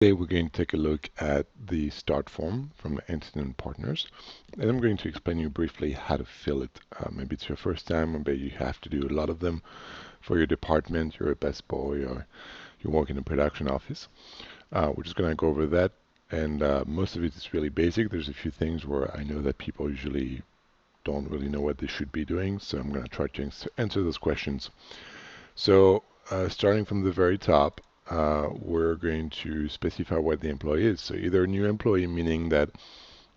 Today we're going to take a look at the start form from the Antonym Partners, and I'm going to explain you briefly how to fill it. Maybe it's your first time, or maybe you have to do a lot of them for your department, you're a best boy, or you work in a production office. We're just going to go over that, and most of it is really basic. There's a few things where I know that people usually don't really know what they should be doing, so I'm going to try to answer those questions. So starting from the very top, we're going to specify what the employee is. So either a new employee, meaning that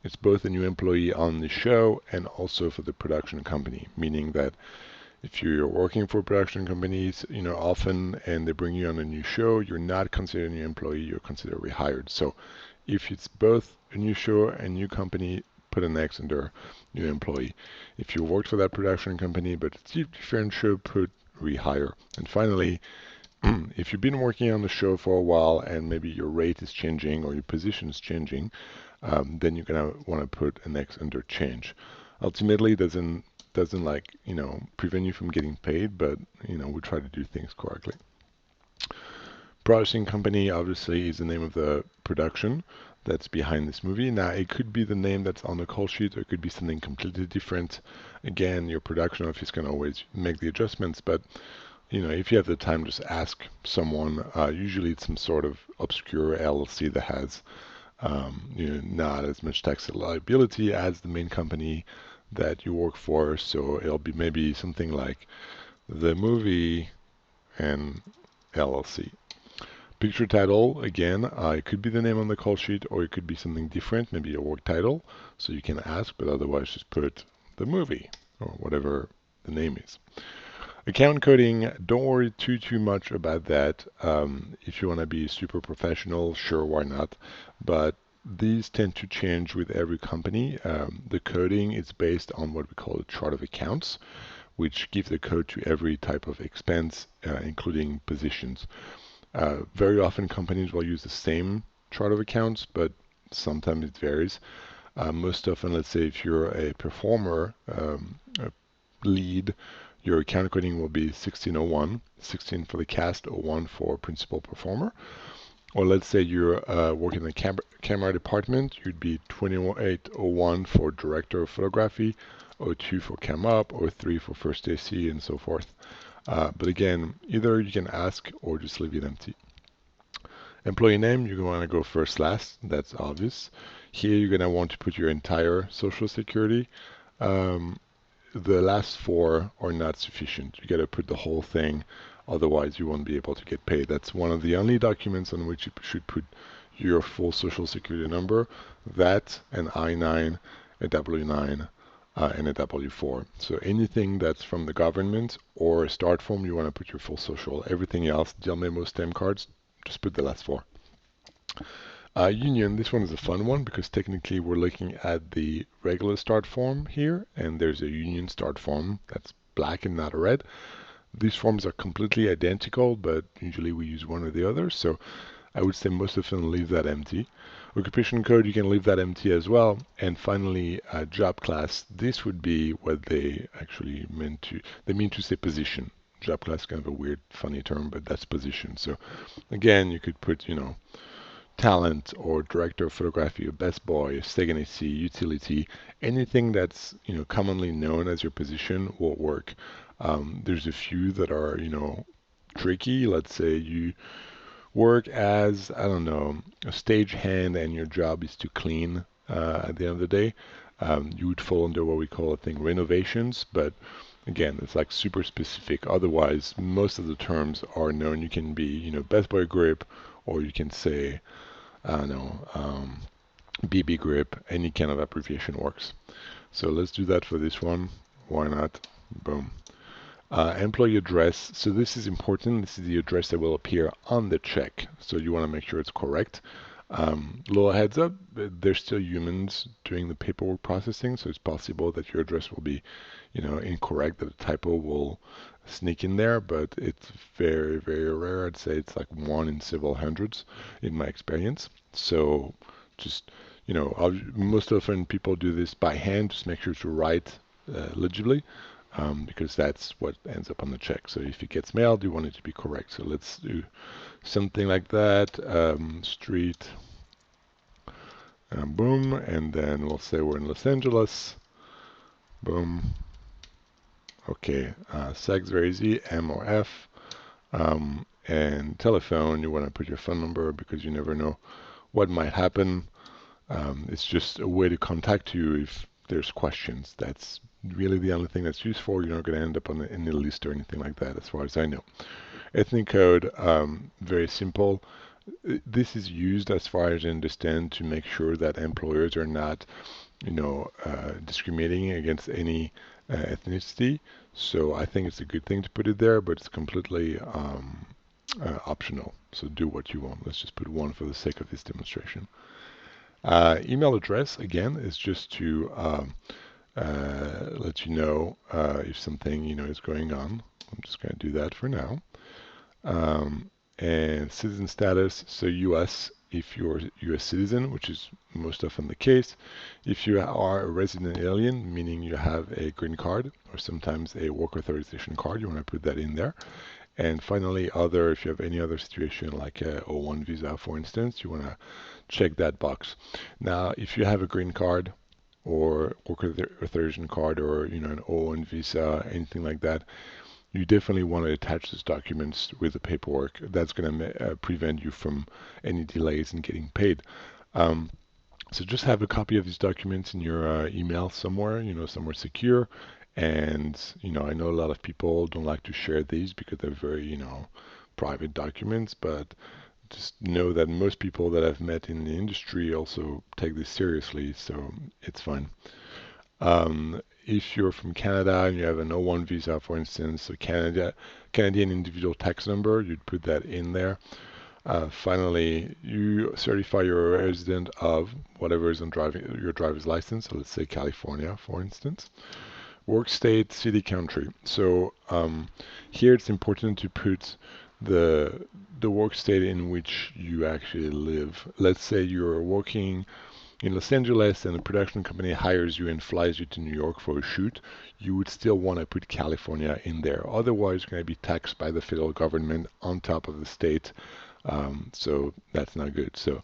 it's both a new employee on the show and also for the production company, meaning that if you're working for production companies, often and they bring you on a new show, you're not considered a new employee, you're considered rehired. So if it's both a new show and new company, put an X under new employee. If you worked for that production company but it's a different show, put rehire. And finally, if you've been working on the show for a while and maybe your rate is changing or your position is changing, then you're gonna want to put an X under change. Ultimately, it doesn't prevent you from getting paid, but we try to do things correctly. Producing company obviously is the name of the production that's behind this movie. Now it could be the name that's on the call sheet, or it could be something completely different. Again, your production office can always make the adjustments, but if you have the time, just ask someone. Usually it's some sort of obscure LLC that has not as much tax liability as the main company that you work for. So it'll be maybe something like the movie and LLC. Picture title, again, it could be the name on the call sheet or it could be something different, maybe a work title. So you can ask, but otherwise just put the movie or whatever the name is. Account coding, don't worry too much about that. If you want to be super professional, sure, why not? But these tend to change with every company. The coding is based on what we call a chart of accounts, which gives the code to every type of expense, including positions. Very often companies will use the same chart of accounts, but sometimes it varies. Most often, let's say if you're a performer, a lead, your account coding will be 1601, 16 for the cast, 01 for principal performer. Or let's say you're working in the camera department, you'd be 2801 for director of photography, 02 for cam up, 03 for first AC, and so forth. But again, either you can ask or just leave it empty. Employee name, you're going to go first last, that's obvious. Here you're going to want to put your entire social security. The last four are not sufficient. You got to put the whole thing, otherwise you won't be able to get paid. That's one of the only documents on which you should put your full social security number, that, an I-9, a W-9, and a W-4. So anything that's from the government or a start form, you want to put your full social. Everything else, deal memo, stamp cards, just put the last four. Union, this one is a fun one because technically we're looking at the regular start form here, and there's a union start form that's black and not red. These forms are completely identical, but usually we use one or the other, so I would say most often leave that empty. Occupation code, you can leave that empty as well. And finally, job class, this would be what they actually mean to say position. Job class is kind of a weird, funny term, but that's position. So again, you could put, talent or director of photography, or best boy, second AC, utility, anything that's commonly known as your position will work. There's a few that are tricky. Let's say you work as, I don't know, a stage hand and your job is to clean at the end of the day. You would fall under what we call a thing renovations, but again, it's like super specific. Otherwise, most of the terms are known. You can be best boy grip, or you can say I don't know, BB grip, any kind of abbreviation works. So let's do that for this one. Why not? Boom. Employee address. So this is important. This is the address that will appear on the check. So you want to make sure it's correct. Little heads up, there's still humans doing the paperwork processing, so it's possible that your address will be, incorrect, that a typo will sneak in there, but it's very, very rare. I'd say it's like one in several hundreds in my experience. So just, most often people do this by hand, just make sure to write legibly. because that's what ends up on the check. So if it gets mailed, you want it to be correct. So let's do something like that. Street, boom, and then we'll say we're in Los Angeles. Boom. Okay, sex very easy, M or F. And telephone, you want to put your phone number because you never know what might happen. It's just a way to contact you if there's questions. That's really the only thing that's useful. You're not going to end up on any list or anything like that, as far as I know. Ethnic code, very simple. This is used, as far as I understand, to make sure that employers are not, discriminating against any ethnicity. So I think it's a good thing to put it there, but it's completely optional. So do what you want. Let's just put one for the sake of this demonstration. Email address, again, is just to let you know if something, is going on. I'm just going to do that for now. And citizen status, so U.S. if you're a U.S. citizen, which is most often the case. If you are a resident alien, meaning you have a green card or sometimes a work authorization card, you want to put that in there. And finally, other, if you have any other situation like a O1 visa, for instance, you want to check that box. Now, if you have a green card or work authorization card or an O1 visa, anything like that, you definitely want to attach those documents with the paperwork. That's going to prevent you from any delays in getting paid. So just have a copy of these documents in your email somewhere, somewhere secure. And, I know a lot of people don't like to share these because they're very, private documents, but just know that most people that I've met in the industry also take this seriously, so it's fine. If you're from Canada and you have an O1 visa, for instance, a Canadian individual tax number, you'd put that in there. Finally, you certify you're a resident of whatever is on your driver's license. So let's say California, for instance. Work state, city, country. So here it's important to put the work state in which you actually live. Let's say you're working in Los Angeles and a production company hires you and flies you to New York for a shoot. You would still want to put California in there. Otherwise, you're going to be taxed by the federal government on top of the state. So that's not good. So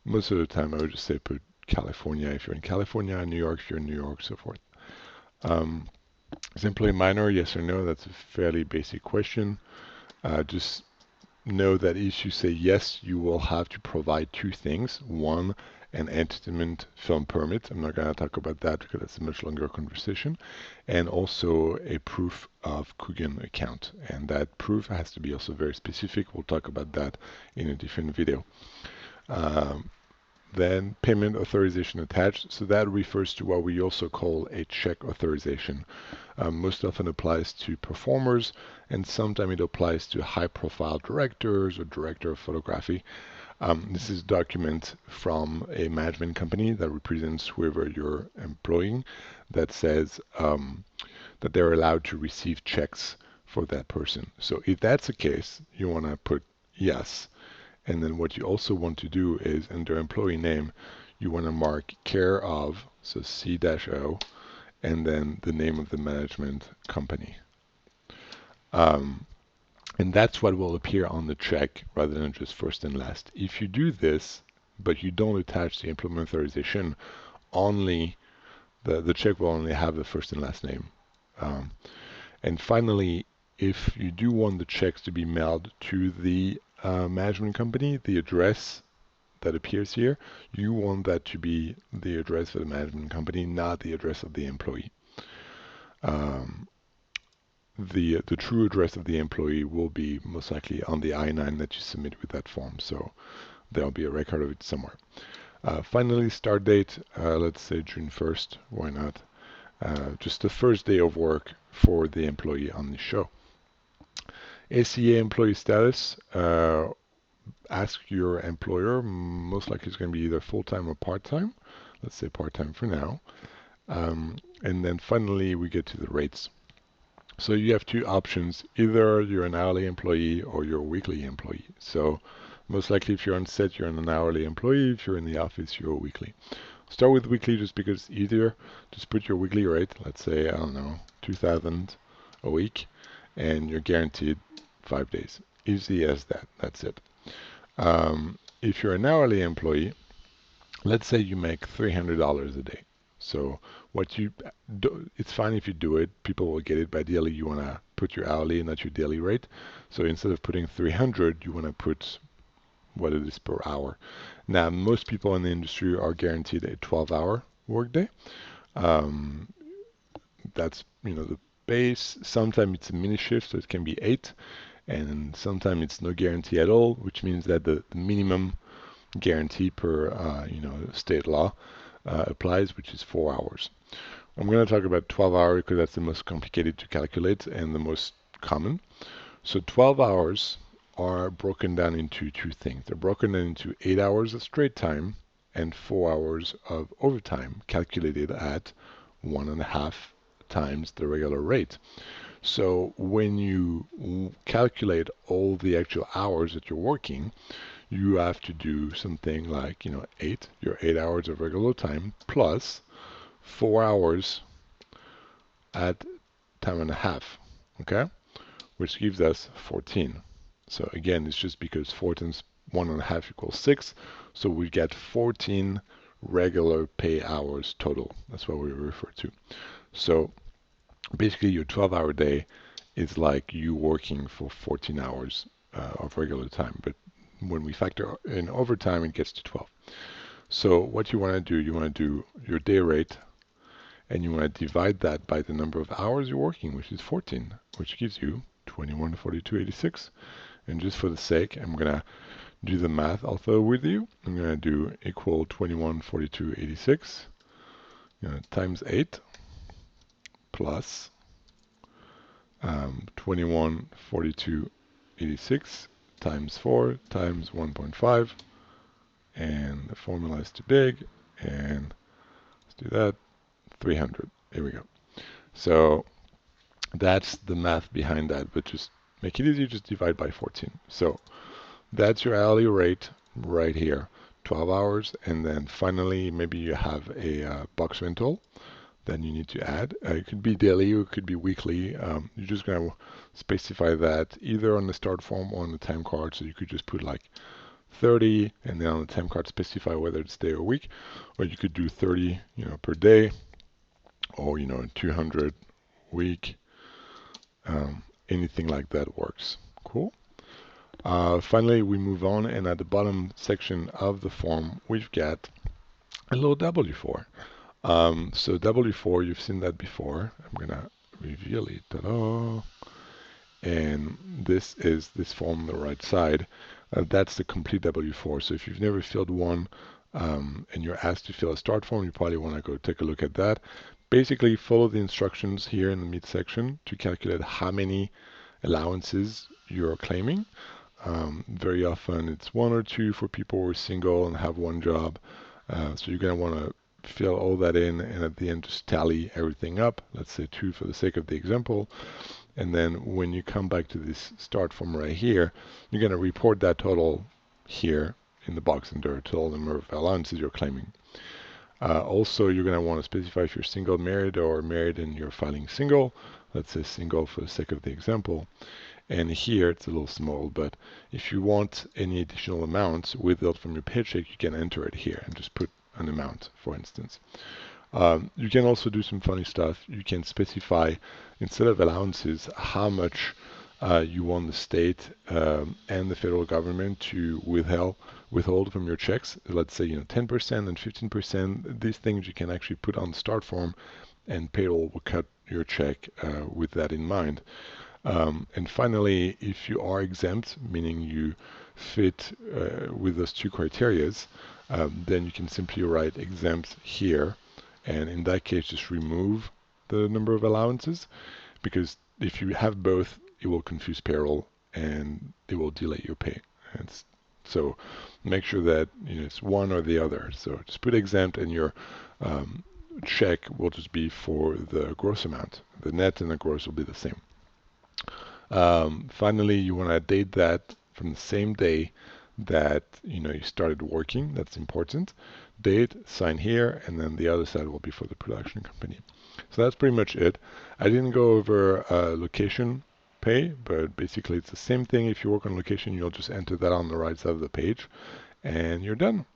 most of the time, I would just say put California if you're in California, New York if you're in New York, so forth. Is employee minor, yes or no? That's a fairly basic question. Just know that if you say yes, you will have to provide two things. One, an entertainment film permit. I'm not going to talk about that because that's a much longer conversation. And also a proof of Coogan account. And that proof has to be also very specific. We'll talk about that in a different video. Then payment authorization attached. So that refers to what we also call a check authorization. Most often applies to performers, and sometimes it applies to high-profile directors or director of photography. This is a document from a management company that represents whoever you're employing that says that they're allowed to receive checks for that person. So if that's the case, you want to put yes. And then what you also want to do is under employee name, you want to mark care of, so C-O, and then the name of the management company. And that's what will appear on the check rather than just first and last. If you do this, but you don't attach the employment authorization, only the check will only have the first and last name. And finally, if you do want the checks to be mailed to the management company, the address that appears here, you want that to be the address for the management company, not the address of the employee. The true address of the employee will be most likely on the I-9 that you submit with that form, so there'll be a record of it somewhere. Finally, start date, let's say June 1st, why not? Just the first day of work for the employee on the show. ACA employee status, ask your employer, most likely it's going to be either full-time or part-time. Let's say part-time for now. And then finally, we get to the rates. So you have two options. Either you're an hourly employee or you're a weekly employee. So most likely if you're on set, you're an hourly employee. If you're in the office, you're a weekly. Start with weekly just because it's easier. Just put your weekly rate, let's say, I don't know, 2,000 a week, and you're guaranteed 5 days. Easy as that. That's it. If you're an hourly employee, let's say you make $300 a day. So what you do, it's fine if you do it. People will get it, but ideally you want to put your hourly, not your daily rate. So instead of putting 300, you want to put what it is per hour. Now, most people in the industry are guaranteed a 12-hour workday. Um, that's the base. Sometimes it's a mini shift, so it can be 8, and sometimes it's no guarantee at all, which means that the minimum guarantee per state law applies, which is 4 hours. I'm going to talk about 12 hours because that's the most complicated to calculate and the most common. So 12 hours are broken down into two things. They're broken down into 8 hours of straight time and 4 hours of overtime, calculated at 1.5 times the regular rate. So when you calculate all the actual hours that you're working, you have to do something like, your 8 hours of regular time plus 4 hours at time and a half, okay? Which gives us 14. So again, it's just because 4 times 1.5 equals 6. So we get 14 regular pay hours total. That's what we refer to. So basically your 12-hour day is like you working for 14 hours of regular time. But when we factor in overtime, it gets to 12. So what you want to do, you want to do your day rate, and you want to divide that by the number of hours you're working, which is 14, which gives you 2142.86. And just for the sake, I'm going to do the math also with you. I'm going to do equal 2142.86 times 8 plus 2142.86 times 4 times 1.5. And the formula is too big. And let's do that. 300. Here we go. So that's the math behind that, but just make it easy, just divide by 14. So that's your hourly rate right here, 12 hours. And then finally, maybe you have a box rental, then you need to add. It could be daily or it could be weekly. You're just going to specify that either on the start form or on the time card. So you could just put like 30 and then on the time card specify whether it's day or week, or you could do 30 per day, or 200 week. Anything like that works. Cool. Finally, we move on, and at the bottom section of the form, we've got a little W4. So W4, you've seen that before. I'm gonna reveal it. Ta-da! And this is this form on the right side. That's the complete W4. So if you've never filled one and you're asked to fill a start form, you probably want to go take a look at that. Basically, follow the instructions here in the midsection to calculate how many allowances you're claiming. Very often it's 1 or 2 for people who are single and have one job. So you're going to want to fill all that in, and at the end just tally everything up. Let's say 2 for the sake of the example. And then when you come back to this start form right here, you're going to report that total here in the box under total number of allowances you're claiming. Also, you're going to want to specify if you're single, married, or married and you're filing single. Let's say single for the sake of the example. And here it's a little small, but if you want any additional amounts withheld from your paycheck, you can enter it here and just put an amount, for instance. You can also do some funny stuff. You can specify, instead of allowances, how much you want the state and the federal government to withhold from your checks. Let's say 10% and 15%. These things you can actually put on the start form, and payroll will cut your check with that in mind. And finally, if you are exempt, meaning you fit with those two criterias, then you can simply write exempt here, and in that case just remove the number of allowances, because if you have both, it will confuse payroll and it will delay your pay. So make sure that it's one or the other. So just put exempt, and your check will just be for the gross amount. The net and the gross will be the same. Finally, you want to date that from the same day that you started working. That's important. Date, sign here, and then the other side will be for the production company. So that's pretty much it. I didn't go over location pay, but basically it's the same thing. If you work on location, you'll just enter that on the right side of the page, and you're done.